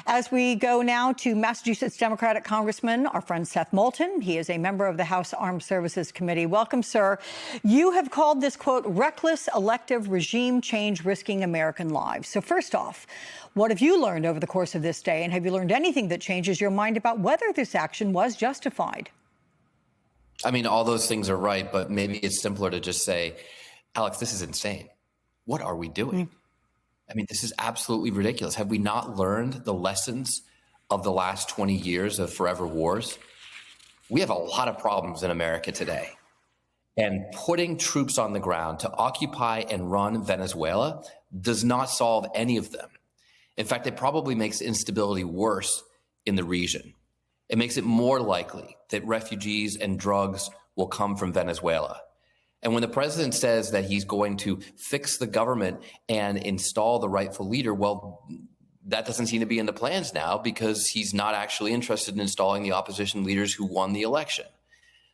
As we go now to Massachusetts Democratic Congressman, our friend Seth Moulton. He is a member of the House Armed Services Committee. Welcome, sir. You have called this, quote, reckless elective regime change risking American lives. So first off, what have you learned over the course of this day? And have you learned anything that changes your mind about whether this action was justified? I mean, all those things are right, but maybe it's simpler to just say, Alex, this is insane. What are we doing? I mean, this is absolutely ridiculous. Have we not learned the lessons of the last 20 years of forever wars? We have a lot of problems in America today. And putting troops on the ground to occupy and run Venezuela does not solve any of them. In fact, it probably makes instability worse in the region. It makes it more likely that refugees and drugs will come from Venezuela. And when the president says that he's going to fix the government and install the rightful leader, well, that doesn't seem to be in the plans now because he's not actually interested in installing the opposition leaders who won the election.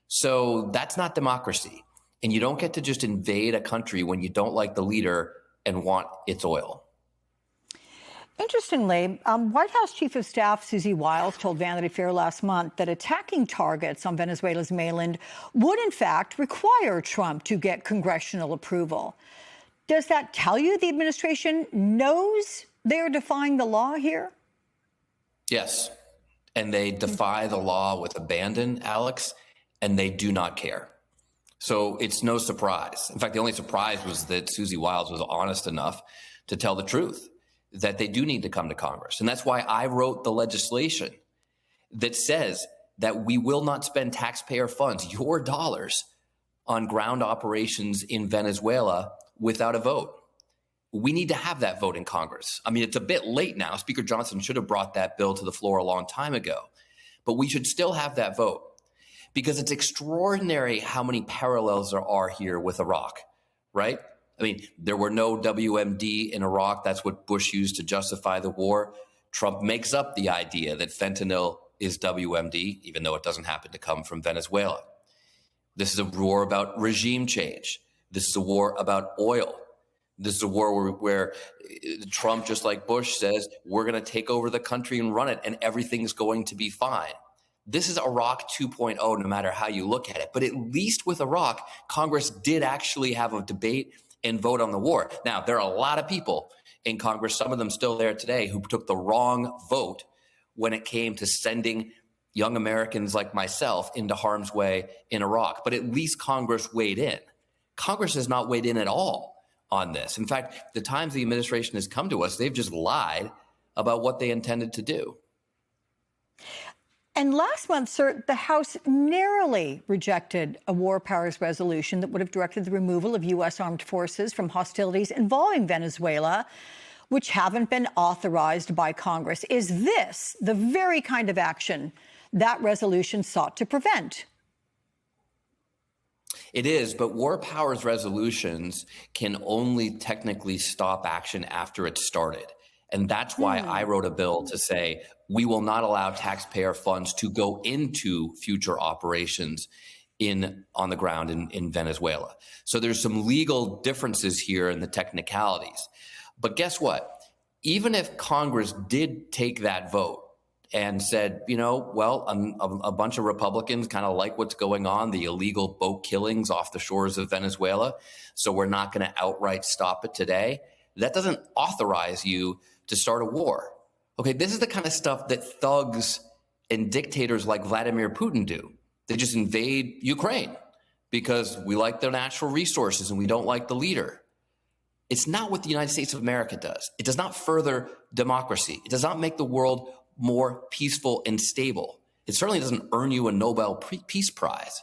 So that's not democracy. And you don't get to just invade a country when you don't like the leader and want its oil. Interestingly, White House Chief of Staff Susie Wiles told Vanity Fair last month that attacking targets on Venezuela's mainland would, in fact, require Trump to get congressional approval. Does that tell you the administration knows they're defying the law here? Yes, and they defy the law with abandon, Alex, and they do not care. So it's no surprise. In fact, the only surprise was that Susie Wiles was honest enough to tell the truth, that they do need to come to Congress. And that's why I wrote the legislation that says that we will not spend taxpayer funds, your dollars, on ground operations in Venezuela without a vote. We need to have that vote in Congress. I mean, it's a bit late now. Speaker Johnson should have brought that bill to the floor a long time ago. But we should still have that vote because it's extraordinary how many parallels there are here with Iraq, right? I mean, there were no WMD in Iraq. That's what Bush used to justify the war. Trump makes up the idea that fentanyl is WMD, even though it doesn't happen to come from Venezuela. This is a war about regime change. This is a war about oil. This is a war where Trump, just like Bush, says, we're going to take over the country and run it, and everything's going to be fine. This is Iraq 2.0, no matter how you look at it. But at least with Iraq, Congress did actually have a debate and vote on the war. Now, there are a lot of people in Congress, some of them still there today, who took the wrong vote when it came to sending young Americans like myself into harm's way in Iraq. But at least Congress weighed in. Congress has not weighed in at all on this. In fact, the times the administration has come to us, they've just lied about what they intended to do. And last month, sir, the House narrowly rejected a war powers resolution that would have directed the removal of U.S. armed forces from hostilities involving Venezuela, which haven't been authorized by Congress. Is this the very kind of action that resolution sought to prevent? It is, but war powers resolutions can only technically stop action after it's started. And that's why I wrote a bill to say we will not allow taxpayer funds to go into future operations on the ground in Venezuela. So there's some legal differences here in the technicalities. But guess what? Even if Congress did take that vote and said, you know, well, a bunch of Republicans kind of like what's going on, the illegal boat killings off the shores of Venezuela, so we're not going to outright stop it today, that doesn't authorize you to start a war. Okay, this is the kind of stuff that thugs and dictators like Vladimir Putin do. They just invade Ukraine because we like their natural resources and we don't like the leader. It's not what the United States of America does. It does not further democracy. It does not make the world more peaceful and stable. It certainly doesn't earn you a Nobel Peace Prize.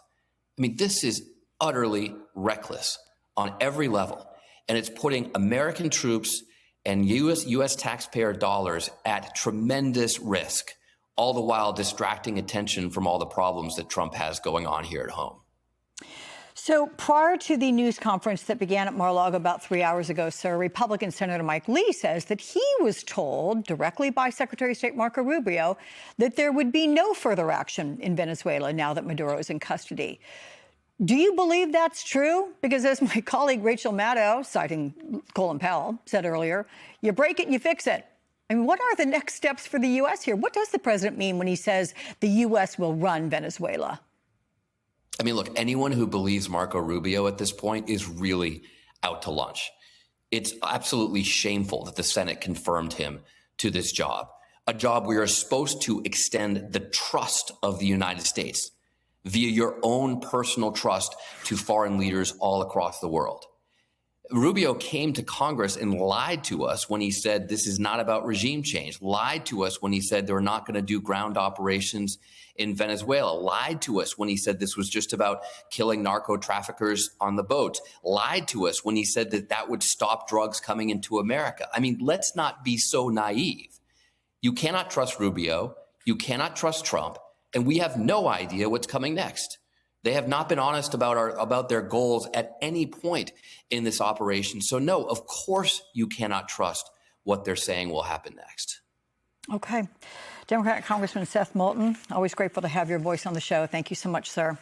I mean, this is utterly reckless on every level. And it's putting American troops and U.S. taxpayer dollars at tremendous risk, all the while distracting attention from all the problems that Trump has going on here at home. So prior to the news conference that began at Mar-a-Lago about 3 hours ago, sir, Republican Senator Mike Lee says that he was told directly by Secretary of State Marco Rubio that there would be no further action in Venezuela now that Maduro is in custody. Do you believe that's true? Because as my colleague Rachel Maddow, citing Colin Powell, said earlier, you break it and you fix it. I mean, what are the next steps for the U.S. here? What does the president mean when he says the U.S. will run Venezuela? I mean, look, anyone who believes Marco Rubio at this point is really out to lunch. It's absolutely shameful that the Senate confirmed him to this job, a job where you're supposed to extend the trust of the United States via your own personal trust to foreign leaders all across the world. Rubio came to Congress and lied to us when he said this is not about regime change, lied to us when he said they're not going to do ground operations in Venezuela, lied to us when he said this was just about killing narco traffickers on the boats, lied to us when he said that that would stop drugs coming into America. I mean, let's not be so naive. You cannot trust Rubio. You cannot trust Trump. And we have no idea what's coming next. They have not been honest about their goals at any point in this operation. So no, of course you cannot trust what they're saying will happen next. Okay. Democratic Congressman Seth Moulton, always grateful to have your voice on the show. Thank you so much, sir.